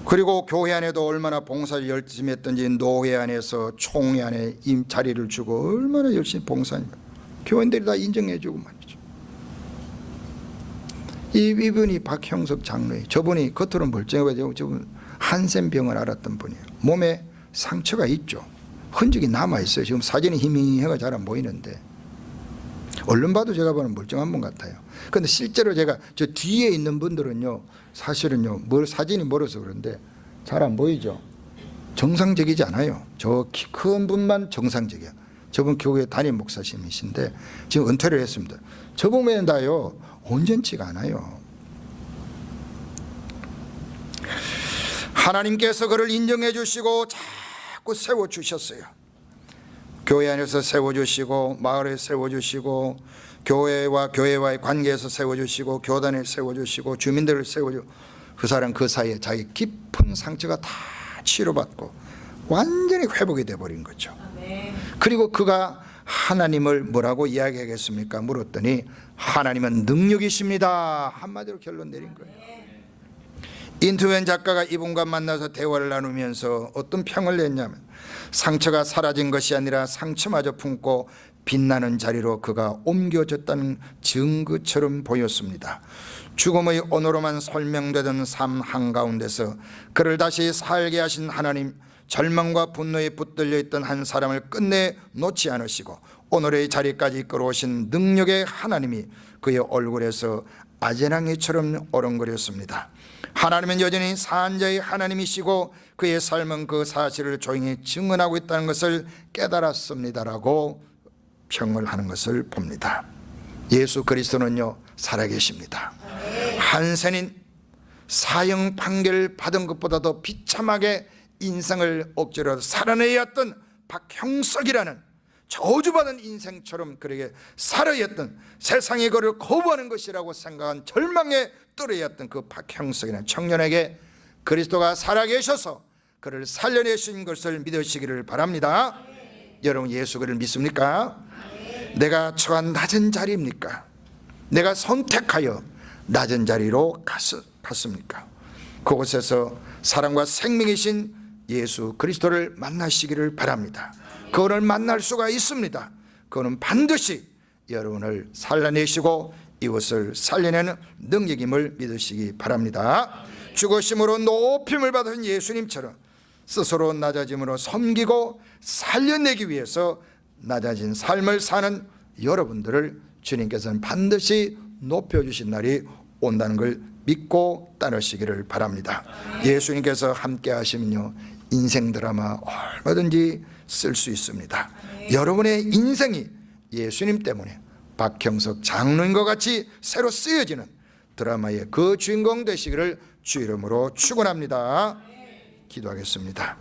그리고 교회 안에도 얼마나 봉사를 열심히 했던지 노회 안에서 총회 안에 자리를 주고 얼마나 열심히 봉사합니다. 교인들이 다 인정해 주고 말이죠. 이분이 박형석 장로예요. 저분이 겉으로는 멀쩡해가지고 저분 한센병을 앓았던 분이에요. 몸에 상처가 있죠. 흔적이 남아있어요. 지금 사진이 희미해가 잘 안 보이는데 얼른 봐도 제가 보는 멀쩡한 분 같아요. 그런데 실제로 제가 저 뒤에 있는 분들은요, 사실은요, 사진이 멀어서 그런데 잘 안 보이죠. 정상적이지 않아요. 저 키 큰 분만 정상적이야. 저분 교회 담임 목사님이신데 지금 은퇴를 했습니다. 저 보면 다요 온전치가 않아요. 하나님께서 그를 인정해 주시고 자꾸 세워주셨어요. 교회 안에서 세워주시고, 마을에 세워주시고, 교회와의 관계에서 세워주시고, 교단에 세워주시고, 주민들을 세워주고, 그 사람 그 사이에 자기 깊은 상처가 다 치료받고 완전히 회복이 돼버린 거죠. 그리고 그가 하나님을 뭐라고 이야기하겠습니까? 물었더니 하나님은 능력이십니다. 한마디로 결론 내린 거예요. 인투웬 작가가 이분과 만나서 대화를 나누면서 어떤 평을 냈냐면, 상처가 사라진 것이 아니라 상처마저 품고 빛나는 자리로 그가 옮겨졌다는 증거처럼 보였습니다. 죽음의 언어로만 설명되던 삶 한가운데서 그를 다시 살게 하신 하나님, 절망과 분노에 붙들려 있던 한 사람을 끝내 놓지 않으시고 오늘의 자리까지 끌어오신 능력의 하나님이 그의 얼굴에서 아재랑이처럼 어렁거렸습니다. 하나님은 여전히 산자의 하나님이시고 그의 삶은 그 사실을 조용히 증언하고 있다는 것을 깨달았습니다라고 평을 하는 것을 봅니다. 예수 그리스도는요 살아계십니다. 한센인 사형 판결을 받은 것보다도 비참하게 인생을 억지로 살아내야 했던 박형석이라는 저주받은 인생처럼 그에게 살아야 했던, 세상이 그를 거부하는 것이라고 생각한 절망에 떨어야 했던 그 박형석이라는 청년에게 그리스도가 살아계셔서 그를 살려내신 것을 믿으시기를 바랍니다. 여러분, 예수 그를 믿습니까? 내가 처한 낮은 자리입니까? 내가 선택하여 낮은 자리로 갔습니까? 그곳에서 사랑과 생명이신 예수 그리스도를 만나시기를 바랍니다. 그분을 만날 수가 있습니다. 그분은 반드시 여러분을 살려내시고 이웃을 살려내는 능력임을 믿으시기 바랍니다. 죽으심으로 높임을 받은 예수님처럼 스스로 낮아짐으로 섬기고 살려내기 위해서 낮아진 삶을 사는 여러분들을 주님께서는 반드시 높여주신 날이 온다는 걸 믿고 따르시기를 바랍니다. 예수님께서 함께 하시면요 인생 드라마 얼마든지 쓸 수 있습니다. 여러분의 인생이 예수님 때문에 박형석 장로인과 같이 새로 쓰여지는 드라마의 그 주인공 되시기를 주 이름으로 축원합니다. 기도하겠습니다.